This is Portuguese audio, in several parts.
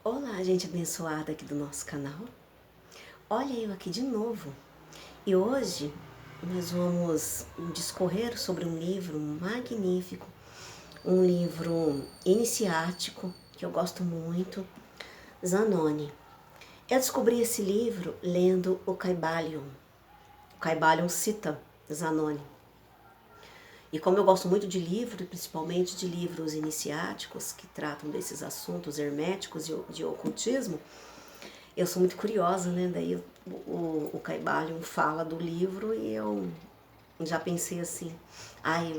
Olá, gente abençoada aqui do nosso canal. Olha eu aqui de novo. E hoje nós vamos discorrer sobre um livro magnífico, um livro iniciático que eu gosto muito, Zanoni. Eu descobri esse livro lendo o Kybalion. O Kybalion cita Zanoni. E como eu gosto muito de livros, principalmente de livros iniciáticos que tratam desses assuntos herméticos e de ocultismo, eu sou muito curiosa, né? Daí o Kybalion fala do livro e eu já pensei assim,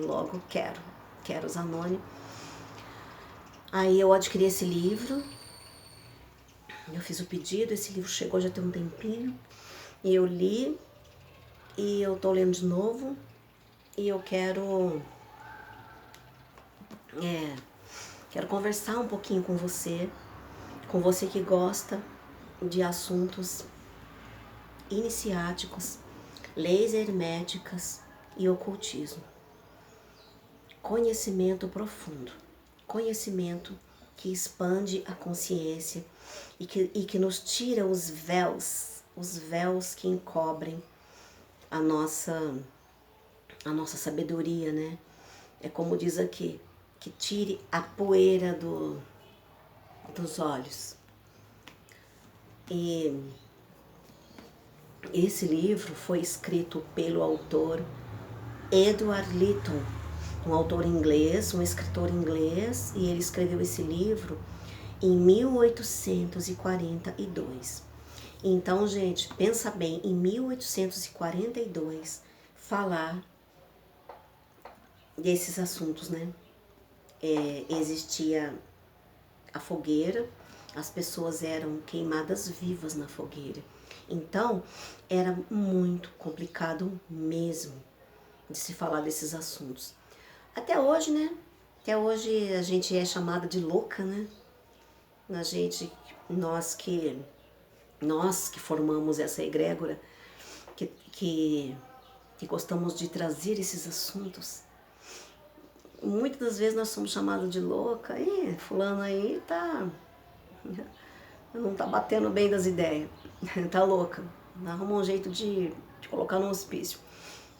logo quero Zanoni. Aí eu adquiri esse livro, eu fiz o pedido, esse livro chegou já tem um tempinho, e eu li, e eu tô lendo de novo, e eu quero conversar um pouquinho com você que gosta de assuntos iniciáticos, leis herméticas e ocultismo. Conhecimento profundo, conhecimento que expande a consciência e que nos tira os véus que encobrem a nossa sabedoria, né? É como diz aqui, que tire a poeira dos olhos. E esse livro foi escrito pelo autor Edward Litton, um autor inglês, um escritor inglês, e ele escreveu esse livro em 1842. Então, gente, pensa bem, em 1842, falar desses assuntos, né? Existia a fogueira, as pessoas eram queimadas vivas na fogueira. Então, era muito complicado mesmo de se falar desses assuntos. Até hoje, né? Até hoje a gente é chamada de louca, né? Nós que formamos essa egrégora, que gostamos de trazer esses assuntos, muitas das vezes nós somos chamados de louca. Fulano aí não tá batendo bem das ideias, tá louca, arruma um jeito de colocar no hospício.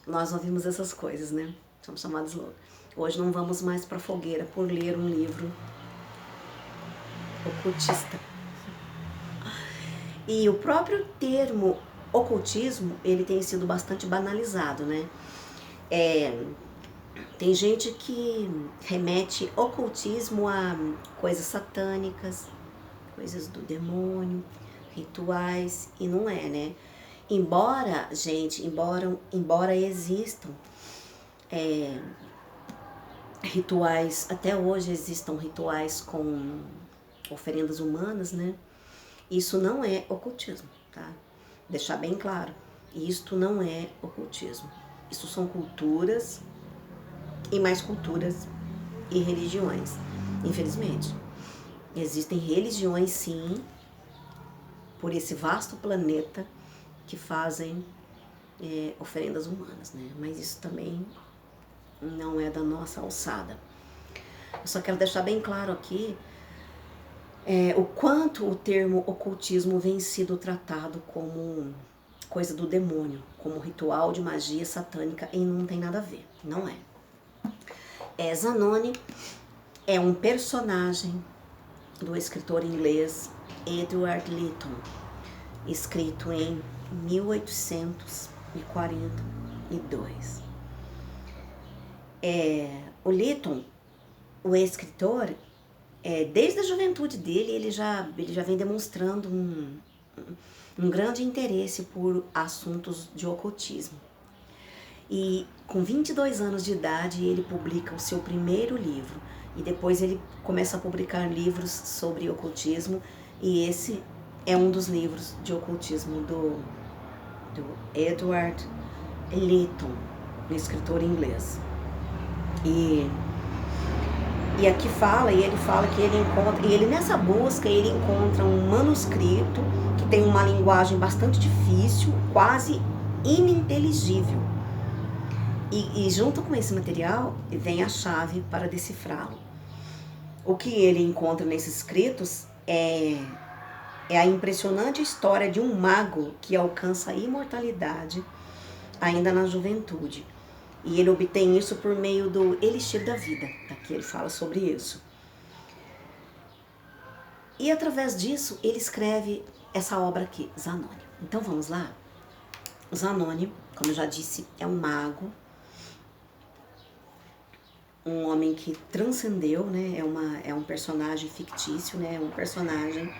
Nós ouvimos essas coisas, né? Somos chamados loucos. Hoje não vamos mais pra fogueira por ler um livro ocultista. E o próprio termo ocultismo, ele tem sido bastante banalizado, né? Tem gente que remete ocultismo a coisas satânicas, coisas do demônio, rituais, e não é, né? Embora existam rituais, até hoje existam rituais com oferendas humanas, né? Isso não é ocultismo, tá? Deixar bem claro, isto não é ocultismo. Isso são culturas e mais culturas e religiões, infelizmente. Existem religiões, sim, por esse vasto planeta que fazem oferendas humanas, né? Mas isso também não é da nossa alçada. Eu só quero deixar bem claro aqui o quanto o termo ocultismo vem sido tratado como coisa do demônio, como ritual de magia satânica, e não tem nada a ver, não é. Zanoni é um personagem do escritor inglês Edward Litton, escrito em 1842. O Litton, o escritor, desde a juventude dele, ele já vem demonstrando um grande interesse por assuntos de ocultismo. E com 22 anos de idade, ele publica o seu primeiro livro. E depois ele começa a publicar livros sobre ocultismo. E esse é um dos livros de ocultismo do Edward Litton, um escritor inglês. E aqui ele fala que ele encontra, e ele nessa busca, ele encontra um manuscrito que tem uma linguagem bastante difícil, quase ininteligível. E junto com esse material vem a chave para decifrá-lo. O que ele encontra nesses escritos é a impressionante história de um mago que alcança a imortalidade ainda na juventude. E ele obtém isso por meio do elixir da vida. Aqui ele fala sobre isso. E através disso, ele escreve essa obra aqui, Zanoni. Então vamos lá? Zanoni, como eu já disse, é um mago, um homem que transcendeu, né? É um personagem fictício, né? É um personagem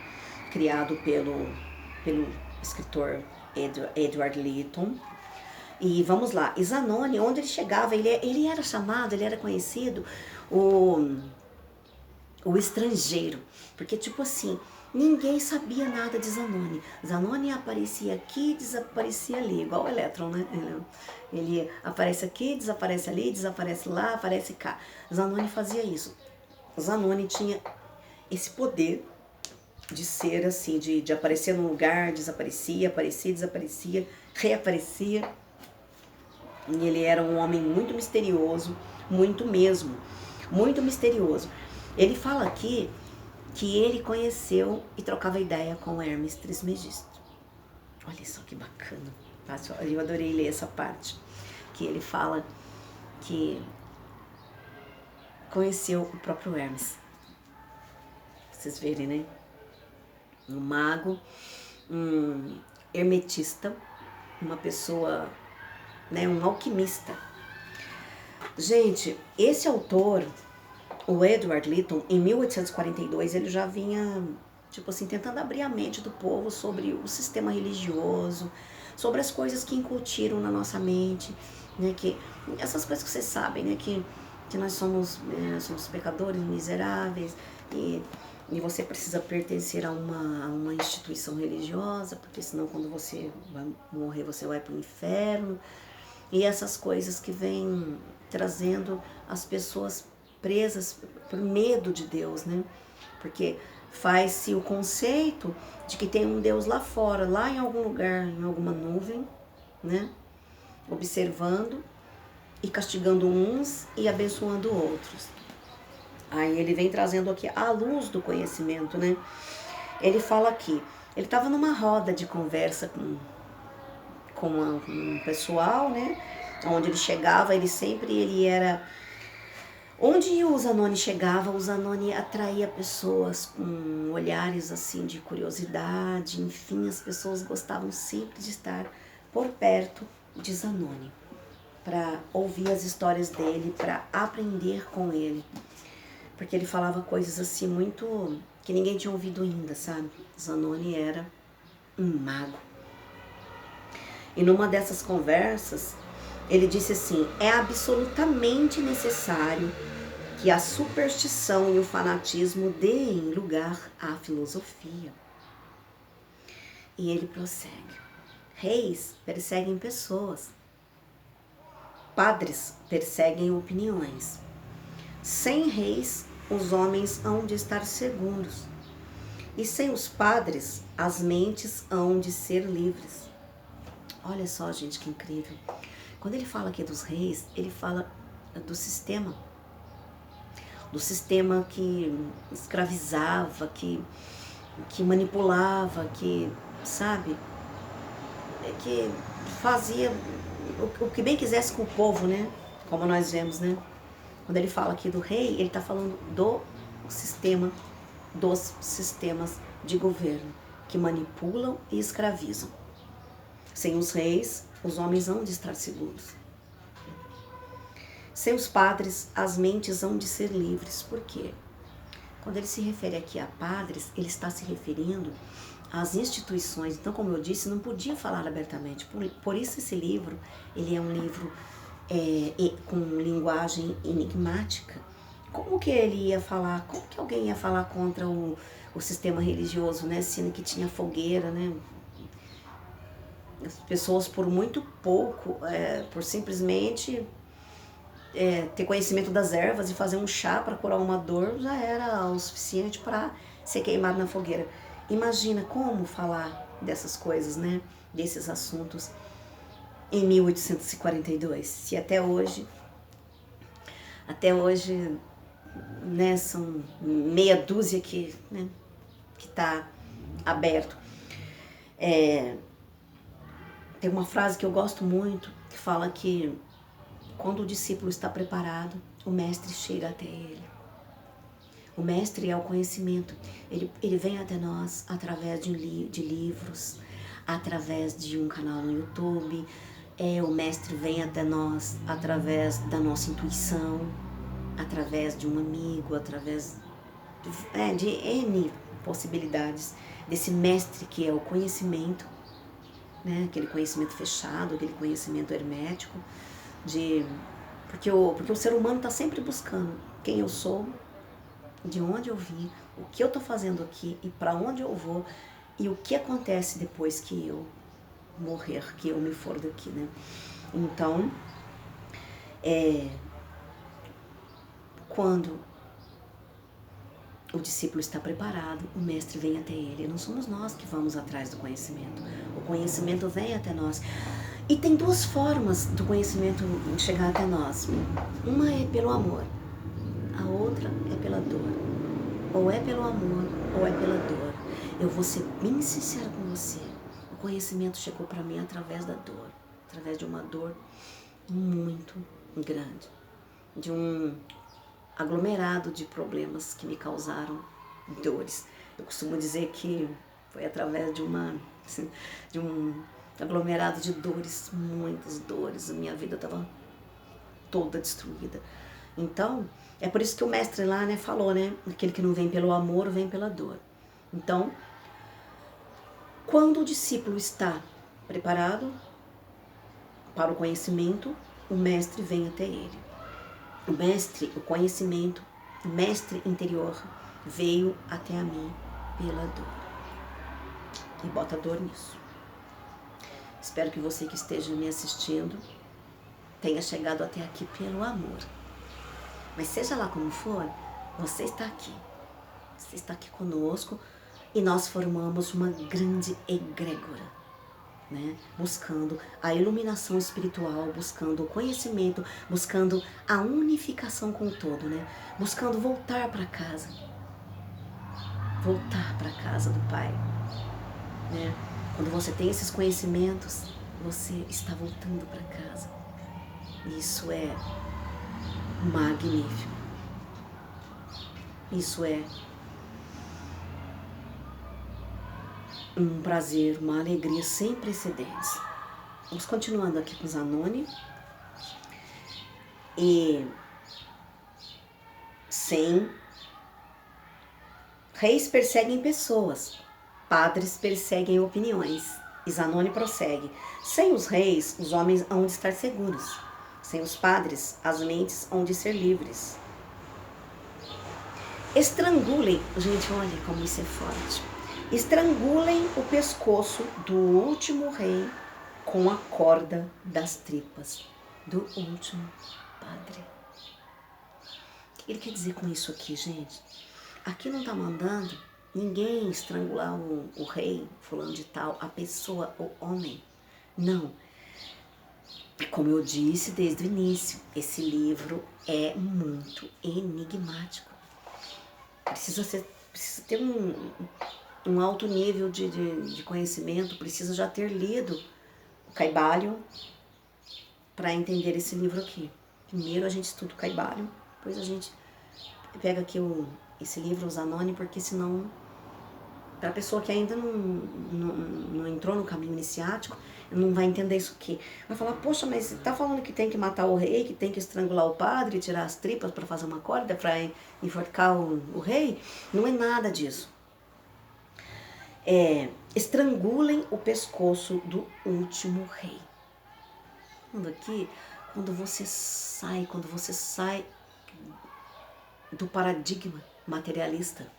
criado pelo escritor Edward Leeton. E vamos lá, e Zanoni, onde ele chegava, ele era chamado, ele era conhecido o estrangeiro, porque tipo assim, ninguém sabia nada de Zanoni. Zanoni aparecia aqui, desaparecia ali, igual o Elétron, né? Ele aparece aqui, desaparece ali, desaparece lá, aparece cá. Zanoni fazia isso. Zanoni tinha esse poder de ser assim, de aparecer num lugar, desaparecia, aparecia, desaparecia, reaparecia. E ele era um homem muito misterioso, muito mesmo, muito misterioso. Ele fala aqui que ele conheceu e trocava ideia com Hermes Trismegisto. Olha só que bacana. Eu adorei ler essa parte, que ele fala que conheceu o próprio Hermes. Vocês verem, né? Um mago, um hermetista, uma pessoa, né, um alquimista. Gente, esse autor, o Edward Leeton, em 1842, ele já vinha, tipo assim, tentando abrir a mente do povo sobre o sistema religioso, sobre as coisas que incutiram na nossa mente, né, que essas coisas que vocês sabem, né, que nós somos pecadores miseráveis e você precisa pertencer a uma instituição religiosa, porque senão quando você vai morrer você vai para o inferno. E essas coisas que vêm trazendo as pessoas presas por medo de Deus, né? Porque faz-se o conceito de que tem um Deus lá fora, lá em algum lugar, em alguma nuvem, né? Observando e castigando uns e abençoando outros. Aí ele vem trazendo aqui a luz do conhecimento, né? Ele fala aqui, ele estava numa roda de conversa com um pessoal, né? Onde ele chegava, ele era... Onde o Zanoni chegava, o Zanoni atraía pessoas com olhares assim de curiosidade, enfim, as pessoas gostavam sempre de estar por perto de Zanoni, para ouvir as histórias dele, para aprender com ele. Porque ele falava coisas assim muito que ninguém tinha ouvido ainda, sabe? Zanoni era um mago. E numa dessas conversas, ele disse assim: é absolutamente necessário que a superstição e o fanatismo deem lugar à filosofia. E ele prossegue: reis perseguem pessoas, padres perseguem opiniões. Sem reis, os homens hão de estar seguros, e sem os padres, as mentes hão de ser livres. Olha só, gente, que incrível. Quando ele fala aqui dos reis, ele fala do sistema que escravizava, que manipulava, que, sabe, que fazia o que bem quisesse com o povo, né? Como nós vemos, né? Quando ele fala aqui do rei, ele está falando dos sistemas de governo que manipulam e escravizam. Sem os reis, os homens hão de estar seguros. Sem os padres, as mentes hão de ser livres. Por quê? Quando ele se refere aqui a padres, ele está se referindo às instituições. Então, como eu disse, não podia falar abertamente. Por isso esse livro, ele é um livro com linguagem enigmática. Como que ele ia falar? Como que alguém ia falar contra o sistema religioso, né? Sendo que tinha fogueira, né? As pessoas por muito pouco, por simplesmente ter conhecimento das ervas e fazer um chá para curar uma dor, já era o suficiente para ser queimado na fogueira. Imagina como falar dessas coisas, né? Desses assuntos em 1842, se até hoje, né, são meia dúzia que, né, que está aberto. Tem uma frase que eu gosto muito, que fala que quando o discípulo está preparado, o mestre chega até ele. O mestre é o conhecimento. Ele vem até nós através de livros, através de um canal no YouTube. O mestre vem até nós através da nossa intuição, através de um amigo, através de N possibilidades desse mestre que é o conhecimento, né? Aquele conhecimento fechado, aquele conhecimento hermético, porque o ser humano está sempre buscando quem eu sou, de onde eu vim, o que eu estou fazendo aqui e para onde eu vou e o que acontece depois que eu morrer, que eu me for daqui, né? Então, quando o discípulo está preparado, o mestre vem até ele. Não somos nós que vamos atrás do conhecimento. O conhecimento vem até nós. E tem duas formas do conhecimento chegar até nós. Uma é pelo amor, a outra é pela dor. Ou é pelo amor, ou é pela dor. Eu vou ser bem sincera com você. O conhecimento chegou para mim através da dor. Através de uma dor muito grande. De um aglomerado de problemas que me causaram dores. Eu costumo dizer que foi através de um aglomerado de dores, muitas dores. A minha vida estava toda destruída. Então, é por isso que o mestre lá, né, falou, né, aquele que não vem pelo amor, vem pela dor. Então, quando o discípulo está preparado para o conhecimento, o mestre vem até ele. O mestre, o conhecimento, o mestre interior veio até a mim pela dor. E bota dor nisso. Espero que você que esteja me assistindo tenha chegado até aqui pelo amor. Mas seja lá como for, você está aqui. Você está aqui conosco e nós formamos uma grande egrégora. Né? Buscando a iluminação espiritual, buscando o conhecimento, buscando a unificação com o todo, né? Buscando voltar para casa, voltar para a casa do Pai, né? Quando você tem esses conhecimentos, você está voltando para casa. Isso é magnífico. Isso é um prazer, uma alegria sem precedentes. Vamos continuando aqui com Zanoni. E sem reis perseguem pessoas, padres perseguem opiniões. E Zanoni prossegue: sem os reis, os homens hão de estar seguros. Sem os padres, as mentes hão de ser livres. Estrangulem, gente, olha como isso é forte. Estrangulem o pescoço do último rei com a corda das tripas do último padre. O que ele quer dizer com isso aqui, gente? Aqui não está mandando ninguém estrangular o rei, fulano de tal, a pessoa, o homem. Não. Como eu disse desde o início, esse livro é muito enigmático. Precisa ter um alto nível de conhecimento, precisa já ter lido o Caibalion para entender esse livro aqui. Primeiro a gente estuda o Caibalion, depois a gente pega aqui esse livro, o Zanoni, porque senão, para a pessoa que ainda não entrou no caminho iniciático, não vai entender isso aqui. Vai falar, poxa, mas tá falando que tem que matar o rei, que tem que estrangular o padre, tirar as tripas para fazer uma corda, para enforcar o rei? Não é nada disso. Estrangulem o pescoço do último rei. Quando você sai do paradigma materialista,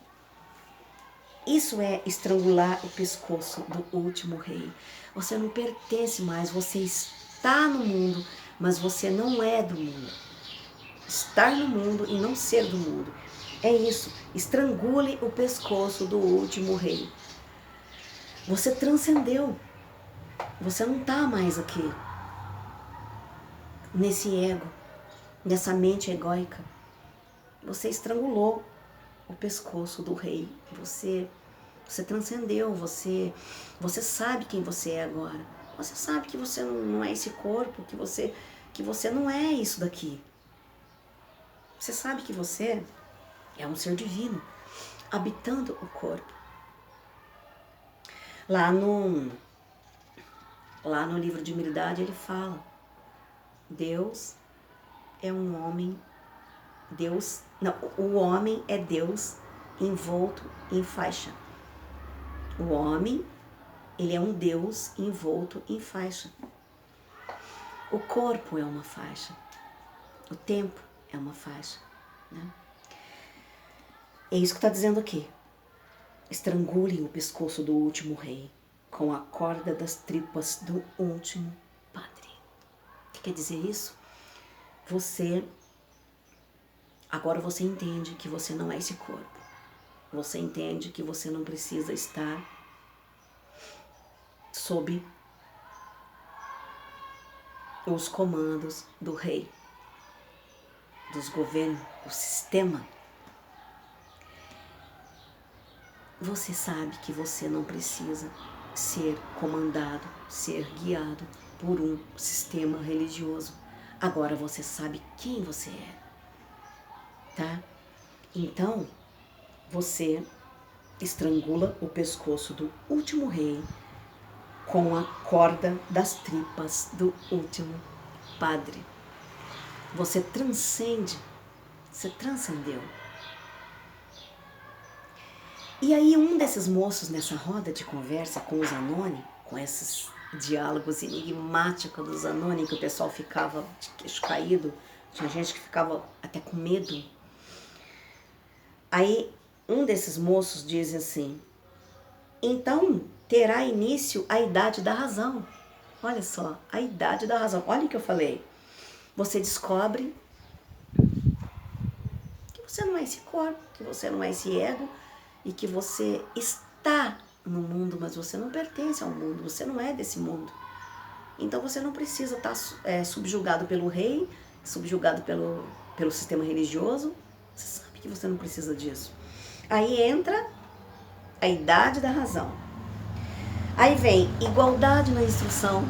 isso é estrangular o pescoço do último rei. Você não pertence mais, você está no mundo, mas você não é do mundo. Estar no mundo e não ser do mundo. É isso, estrangule o pescoço do último rei. Você transcendeu, você não está mais aqui, nesse ego, nessa mente egóica. Você estrangulou o pescoço do rei, você Você transcendeu, você sabe quem você é agora. Você sabe que você não é esse corpo, que você não é isso daqui. Você sabe que você é um ser divino, habitando o corpo. Lá no livro de Humildade ele fala, Deus é um homem, o homem é Deus envolto em faixa. O homem, ele é um Deus envolto em faixa. O corpo é uma faixa. O tempo é uma faixa. Né? É isso que está dizendo aqui. Estrangulem o pescoço do último rei com a corda das tripas do último padre. O que quer dizer isso? Agora você entende que você não é esse corpo. Você entende que você não precisa estar sob os comandos do rei, dos governos, do sistema. Você sabe que você não precisa ser comandado, ser guiado por um sistema religioso. Agora você sabe quem você é, tá? Então, você estrangula o pescoço do último rei com a corda das tripas do último padre. Você transcende, você transcendeu. E aí um desses moços nessa roda de conversa com os Zanoni, com esses diálogos enigmáticos dos Zanoni, que o pessoal ficava de queixo caído, tinha gente que ficava até com medo. Aí um desses moços diz assim, então terá início a idade da razão. Olha só, a idade da razão. Olha o que eu falei. Você descobre que você não é esse corpo, que você não é esse ego, e que você está no mundo, mas você não pertence ao mundo, você não é desse mundo. Então você não precisa estar subjugado pelo rei, subjugado pelo sistema religioso. Você sabe que você não precisa disso. Aí entra a idade da razão. Aí vem igualdade na instrução,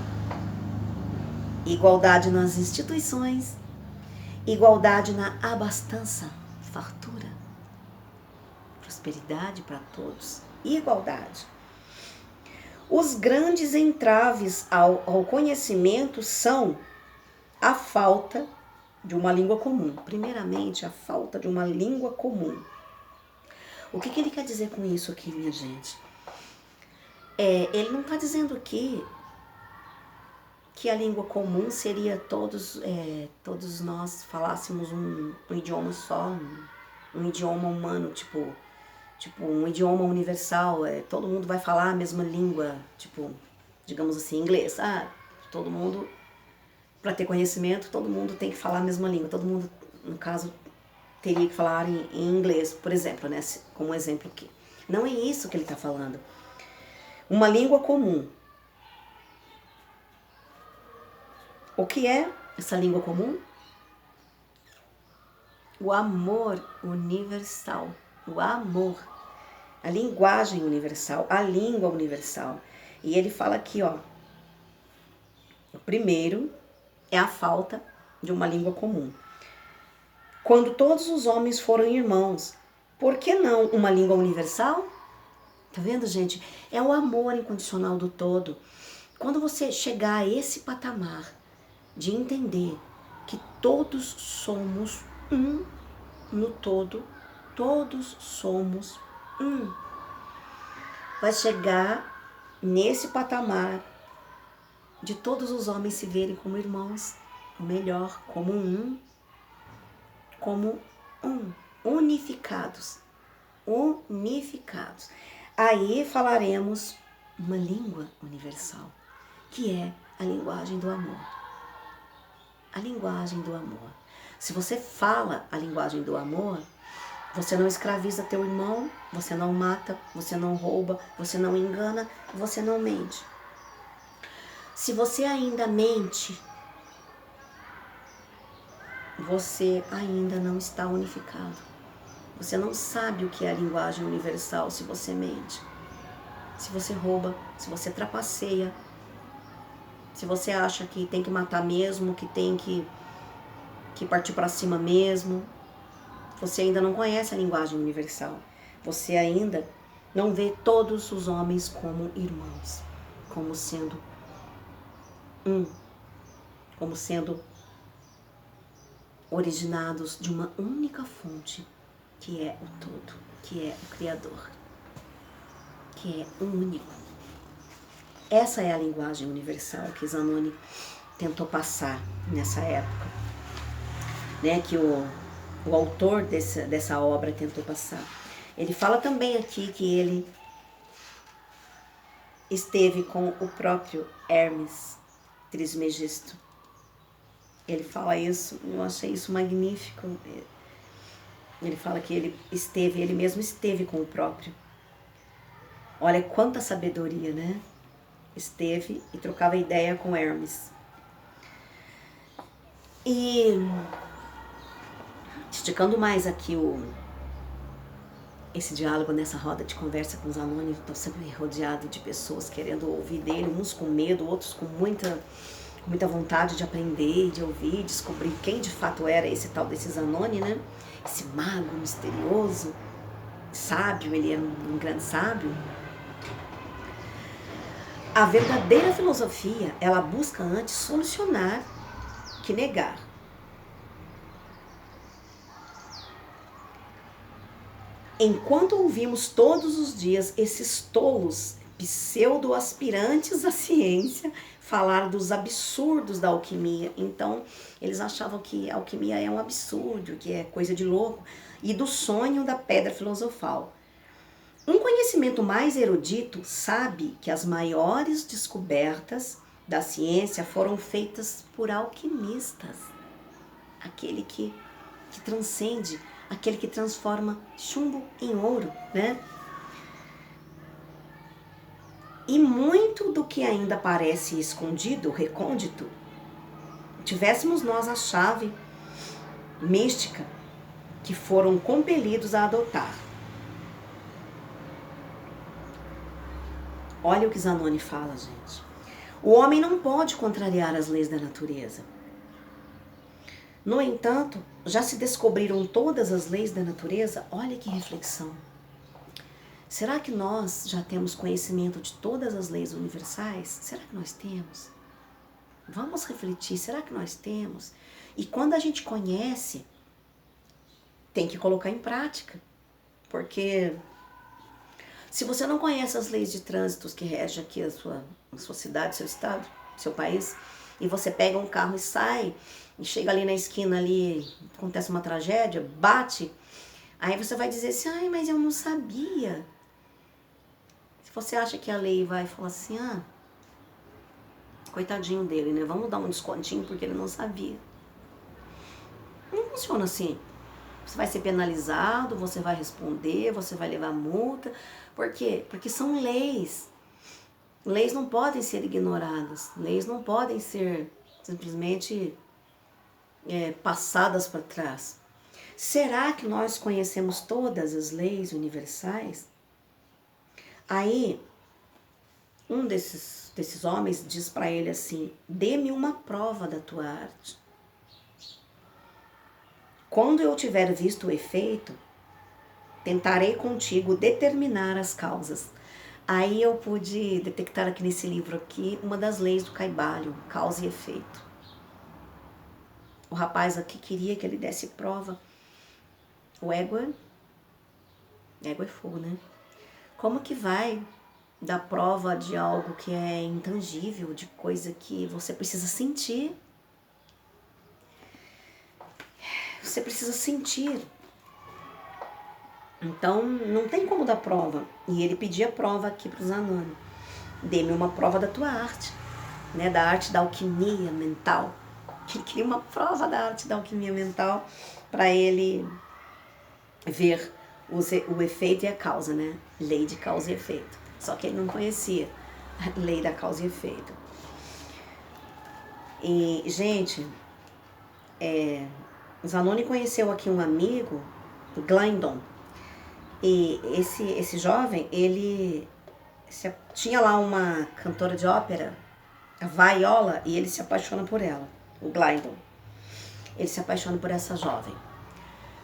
igualdade nas instituições, igualdade na abastança, fartura, prosperidade para todos, igualdade. Os grandes entraves ao conhecimento são a falta de uma língua comum. Primeiramente, a falta de uma língua comum. O que ele quer dizer com isso aqui, minha gente? Ele não está dizendo aqui que a língua comum seria todos nós falássemos um idioma só, um idioma humano, tipo um idioma universal, todo mundo vai falar a mesma língua, tipo, digamos assim, inglês. Todo mundo, para ter conhecimento, todo mundo tem que falar a mesma língua, todo mundo, no caso, teria que falar em inglês, por exemplo, né, como exemplo aqui. Não é isso que ele está falando. Uma língua comum. O que é essa língua comum? O amor universal. O amor. A linguagem universal. A língua universal. E ele fala aqui, ó. O primeiro é a falta de uma língua comum. Quando todos os homens foram irmãos, por que não uma língua universal? Tá vendo, gente? É o amor incondicional do todo. Quando você chegar a esse patamar de entender que todos somos um no todo, todos somos um. Vai chegar nesse patamar de todos os homens se verem como irmãos, ou melhor, como um, unificados. Unificados. Aí falaremos uma língua universal, que é a linguagem do amor. A linguagem do amor. Se você fala a linguagem do amor, você não escraviza teu irmão, você não mata, você não rouba, você não engana, você não mente. Se você ainda mente, você ainda não está unificado. Você não sabe o que é a linguagem universal se você mente. se você rouba, se você trapaceia, se você acha que tem que matar mesmo, que tem que partir para cima mesmo, você ainda não conhece a linguagem universal. Você ainda não vê todos os homens como irmãos, como sendo um, como sendo originados de uma única fonte, que é o todo, que é o Criador, que é único. Essa é a linguagem universal que Zanoni tentou passar nessa época, né, que o autor dessa obra tentou passar. Ele fala também aqui que ele esteve com o próprio Hermes Trismegisto. Ele fala isso, eu achei isso magnífico. Ele fala que ele mesmo esteve com o próprio. Olha quanta sabedoria, né? Esteve e trocava ideia com Hermes. E esticando mais aqui esse diálogo nessa roda de conversa com os anônimos, estou sempre rodeado de pessoas querendo ouvir dele, uns com medo, outros com muita vontade de aprender, de ouvir, descobrir quem de fato era esse tal desse Zanoni, né? Esse mago misterioso, sábio, ele era um grande sábio. A verdadeira filosofia, ela busca antes solucionar que negar. Enquanto ouvimos todos os dias esses tolos pseudo-aspirantes à ciência falar dos absurdos da alquimia, então eles achavam que a alquimia é um absurdo, que é coisa de louco, e do sonho da pedra filosofal. Um conhecimento mais erudito sabe que as maiores descobertas da ciência foram feitas por alquimistas, aquele que transcende, aquele que transforma chumbo em ouro, né? E muito do que ainda parece escondido, recôndito, tivéssemos nós a chave mística que foram compelidos a adotar. Olha o que Zanoni fala, gente. O homem não pode contrariar as leis da natureza. No entanto, já se descobriram todas as leis da natureza? Olha que reflexão. Será que nós já temos conhecimento de todas as leis universais? Será que nós temos? Vamos refletir, será que nós temos? E quando a gente conhece, tem que colocar em prática. Porque se você não conhece as leis de trânsito que regem aqui a sua cidade, seu estado, seu país, e você pega um carro e sai, e chega ali na esquina, ali acontece uma tragédia, bate, aí você vai dizer assim, ai, mas eu não sabia. Se você acha que a lei vai falar assim, coitadinho dele, né? Vamos dar um descontinho porque ele não sabia. Não funciona assim. Você vai ser penalizado, você vai responder, você vai levar multa. Por quê? Porque são leis. Leis não podem ser ignoradas. Leis não podem ser simplesmente passadas para trás. Será que nós conhecemos todas as leis universais? Aí, um desses homens diz para ele assim, dê-me uma prova da tua arte. Quando eu tiver visto o efeito, tentarei contigo determinar as causas. Aí eu pude detectar aqui nesse livro aqui uma das leis do Kaibalho, causa e efeito. O rapaz aqui queria que ele desse prova. O ego é fogo, né? Como que vai dar prova de algo que é intangível, de coisa que você precisa sentir? Você precisa sentir. Então, não tem como dar prova. E ele pedia prova aqui para o Zanoni. Dê-me uma prova da tua arte, né? Da arte da alquimia mental. Ele queria uma prova da arte da alquimia mental para ele ver o efeito e a causa, né? Lei de causa e efeito. Só que ele não conhecia a lei da causa e efeito. E, gente, Zanoni conheceu aqui um amigo, Glendon. E esse jovem, ele tinha lá uma cantora de ópera, a Viola, e ele se apaixona por ela, o Glidon. Ele se apaixona por essa jovem.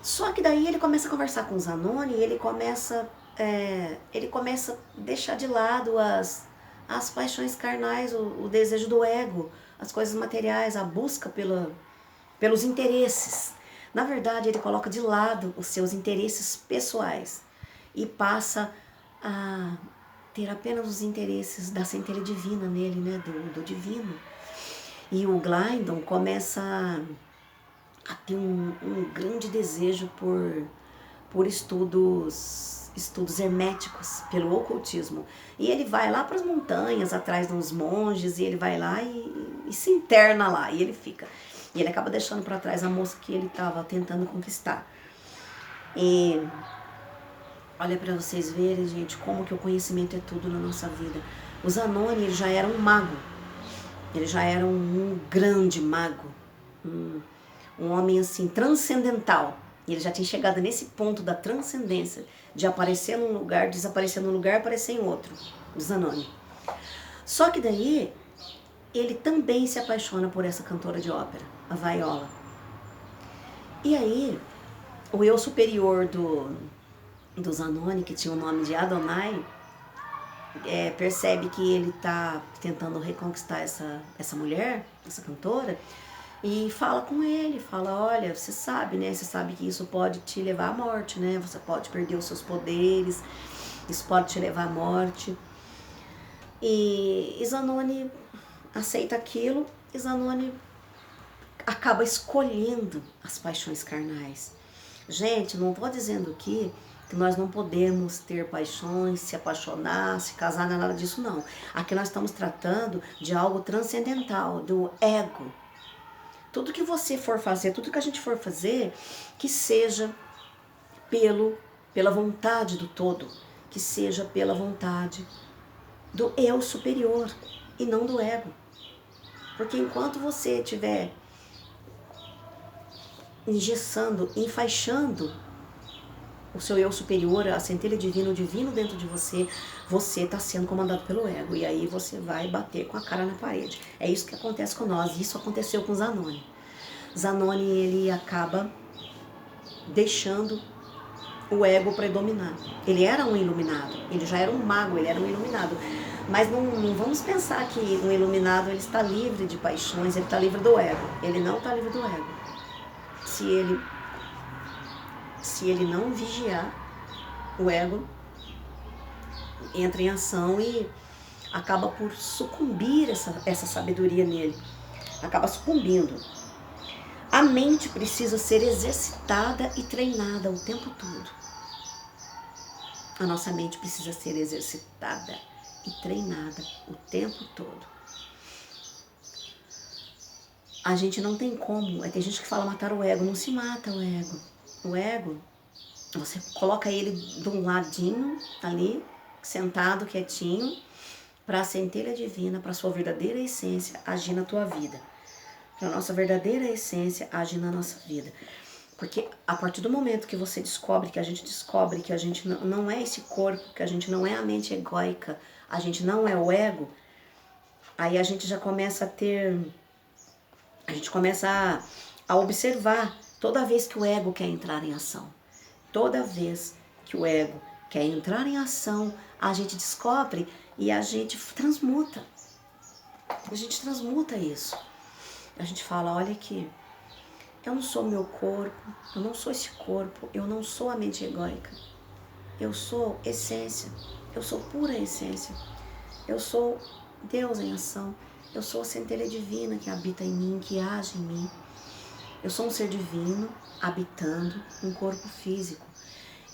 Só que daí ele começa a conversar com o Zanoni e ele começa a deixar de lado as paixões carnais, o desejo do ego, as coisas materiais, a busca pelos interesses. Na verdade, ele coloca de lado os seus interesses pessoais e passa a ter apenas os interesses da centelha divina nele, né, do divino. E o Glidon começa a ter um grande desejo por estudos herméticos, pelo ocultismo. E ele vai lá para as montanhas, atrás de uns monges, e ele vai lá e se interna lá, e ele fica. E ele acaba deixando para trás a moça que ele estava tentando conquistar. E olha para vocês verem, gente, como que o conhecimento é tudo na nossa vida. O Zanoni, ele já era um mago. Ele já era um grande mago. Um homem, assim, transcendental. E ele já tinha chegado nesse ponto da transcendência, de aparecer num lugar, desaparecer num lugar, aparecer em outro. O Zanoni. Só que daí, ele também se apaixona por essa cantora de ópera, a Viola. E aí, o eu superior do Zanoni, que tinha o nome de Adonai, percebe que ele está tentando reconquistar essa mulher, essa cantora, e fala com ele, fala, olha, você sabe, né? Você sabe que isso pode te levar à morte, né? Você pode perder os seus poderes, isso pode te levar à morte. E Zanoni aceita aquilo, e Zanoni acaba escolhendo as paixões carnais. Gente, não estou dizendo aqui que nós não podemos ter paixões, se apaixonar, se casar, não é nada disso não. Aqui nós estamos tratando de algo transcendental, do ego. Tudo que você for fazer, tudo que a gente for fazer, que seja pela vontade do todo, que seja pela vontade do eu superior e não do ego. Porque enquanto você estiver engessando, enfaixando o seu eu superior, a centelha divina, o divino dentro de você, você está sendo comandado pelo ego. E aí você vai bater com a cara na parede. É isso que acontece com nós. Isso aconteceu com Zanoni. Zanoni, ele acaba deixando o ego predominar. Ele era um iluminado. Ele já era um mago, ele era um iluminado. Mas não vamos pensar que um iluminado ele está livre de paixões, ele está livre do ego. Ele não está livre do ego. Se ele não vigiar, o ego entra em ação e acaba por sucumbir essa sabedoria nele. Acaba sucumbindo. A mente precisa ser exercitada e treinada o tempo todo. A nossa mente precisa ser exercitada e treinada o tempo todo. A gente não tem como. Tem gente que fala matar o ego. Não se mata o ego. O ego, você coloca ele de um ladinho ali, sentado, quietinho, para a centelha divina, para a sua verdadeira essência agir na tua vida. Para a nossa verdadeira essência agir na nossa vida. Porque a partir do momento que você descobre que a gente não é esse corpo, que a gente não é a mente egóica, a gente não é o ego, aí a gente já começa a observar toda vez que o ego quer entrar em ação. Toda vez que o ego quer entrar em ação, a gente descobre e a gente transmuta. A gente transmuta isso. A gente fala, olha aqui, eu não sou meu corpo, eu não sou esse corpo, eu não sou a mente egóica. Eu sou essência, eu sou pura essência. Eu sou Deus em ação. Eu sou a centelha divina que habita em mim, que age em mim. Eu sou um ser divino habitando um corpo físico.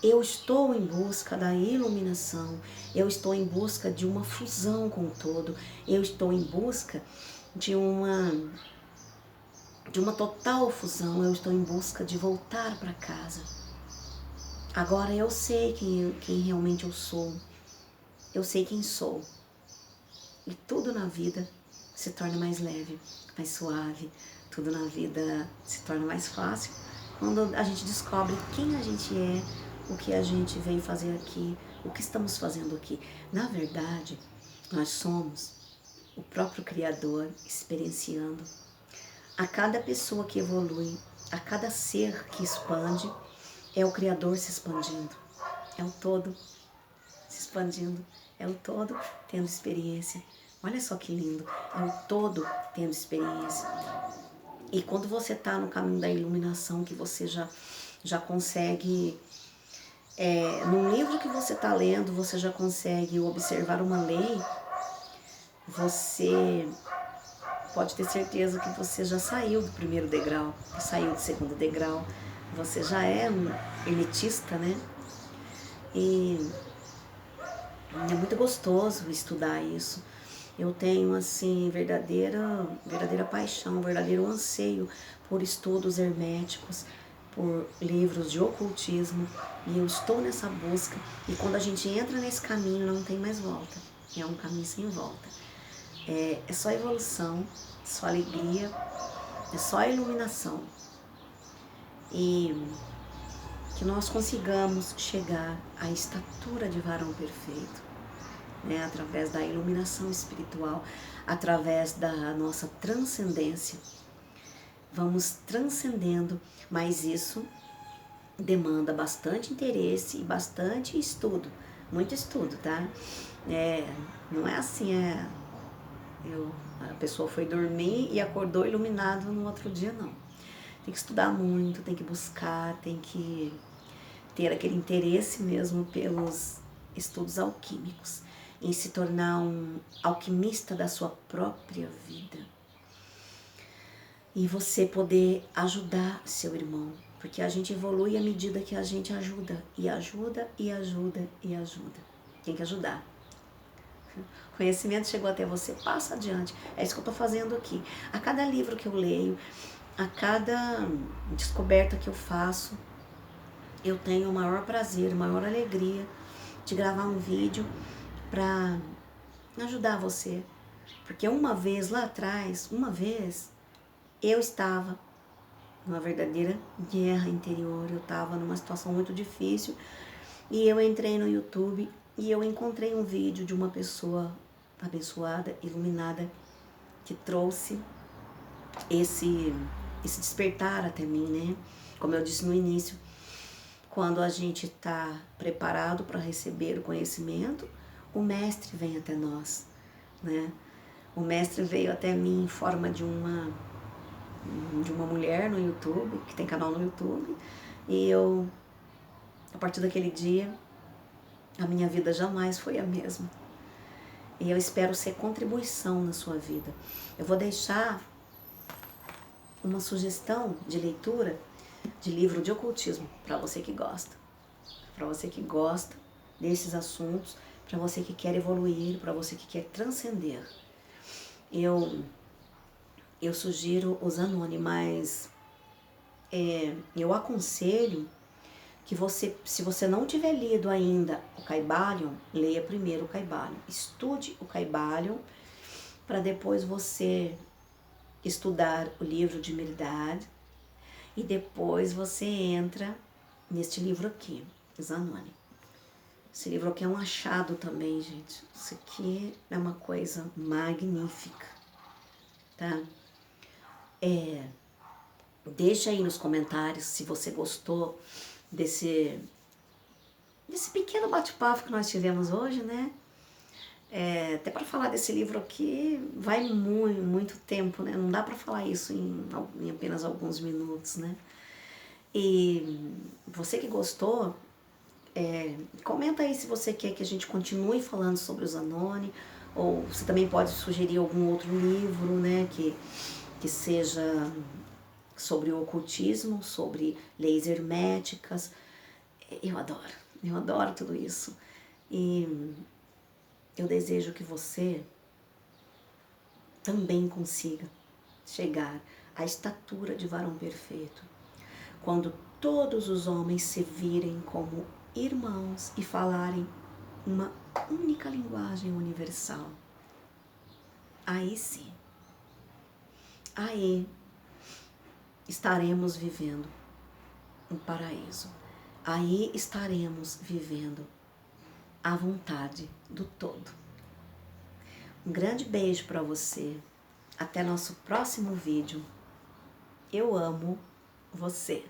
Eu estou em busca da iluminação. Eu estou em busca de uma fusão com o todo. Eu estou em busca de uma total fusão. Eu estou em busca de voltar para casa. Agora eu sei quem realmente eu sou. Eu sei quem sou. E tudo na vida se torna mais leve, mais suave. Tudo na vida se torna mais fácil quando a gente descobre quem a gente é, o que a gente veio fazer aqui, o que estamos fazendo aqui. Na verdade, nós somos o próprio Criador experienciando. A cada pessoa que evolui, a cada ser que expande, é o Criador se expandindo. É o todo se expandindo. É o todo tendo experiência. Olha só que lindo. É o todo tendo experiência. E quando você está no caminho da iluminação, que você já consegue... num livro que você está lendo, você já consegue observar uma lei, você pode ter certeza que você já saiu do primeiro degrau, saiu do segundo degrau, você já é um elitista, né? E é muito gostoso estudar isso. Eu tenho, assim, verdadeira paixão, verdadeiro anseio por estudos herméticos, por livros de ocultismo, e eu estou nessa busca. E quando a gente entra nesse caminho, não tem mais volta. É um caminho sem volta. É só evolução, é só alegria, é só iluminação. E que nós consigamos chegar à estatura de varão perfeito, né, através da iluminação espiritual, através da nossa transcendência. Vamos transcendendo, mas isso demanda bastante interesse e bastante estudo, muito estudo, tá? Não é assim, a pessoa foi dormir e acordou iluminado no outro dia, não. Tem que estudar muito, tem que buscar, tem que ter aquele interesse mesmo pelos estudos alquímicos, em se tornar um alquimista da sua própria vida. E você poder ajudar seu irmão, porque a gente evolui à medida que a gente ajuda, e ajuda, e ajuda, e ajuda. Tem que ajudar. O conhecimento chegou até você, passa adiante. É isso que eu estou fazendo aqui. A cada livro que eu leio, a cada descoberta que eu faço, eu tenho o maior prazer, a maior alegria de gravar um vídeo para ajudar você. Porque uma vez lá atrás, eu estava numa verdadeira guerra interior, eu estava numa situação muito difícil e eu entrei no YouTube e eu encontrei um vídeo de uma pessoa abençoada, iluminada, que trouxe esse despertar até mim, né? Como eu disse no início, quando a gente está preparado para receber o conhecimento, o mestre vem até nós, né? O mestre veio até mim em forma de uma mulher no YouTube, que tem canal no YouTube, e eu, a partir daquele dia, a minha vida jamais foi a mesma. E eu espero ser contribuição na sua vida. Eu vou deixar uma sugestão de leitura de livro de ocultismo para você que gosta. Para você que gosta desses assuntos, para você que quer evoluir, para você que quer transcender. Eu sugiro os Zanoni, mas eu aconselho que você, se você não tiver lido ainda o Kybalion, leia primeiro o Kybalion. Estude o Kybalion para depois você estudar o livro de Merdad e depois você entra neste livro aqui, Zanoni. Esse livro aqui é um achado também, gente. Isso aqui é uma coisa magnífica, tá? Deixa aí nos comentários se você gostou desse pequeno bate-papo que nós tivemos hoje, né? Até para falar desse livro aqui vai muito tempo, né? Não dá para falar isso em apenas alguns minutos, né? E você que gostou, comenta aí se você quer que a gente continue falando sobre o Zanoni, ou você também pode sugerir algum outro livro, né? Que seja sobre o ocultismo, sobre leis herméticas. Eu adoro tudo isso. E eu desejo que você também consiga chegar à estatura de varão perfeito, quando todos os homens se virem como irmãos e falarem uma única linguagem universal. Aí sim, aí estaremos vivendo um paraíso. aí estaremos vivendo a vontade do todo. Um grande beijo para você. Até nosso próximo vídeo. Eu amo você.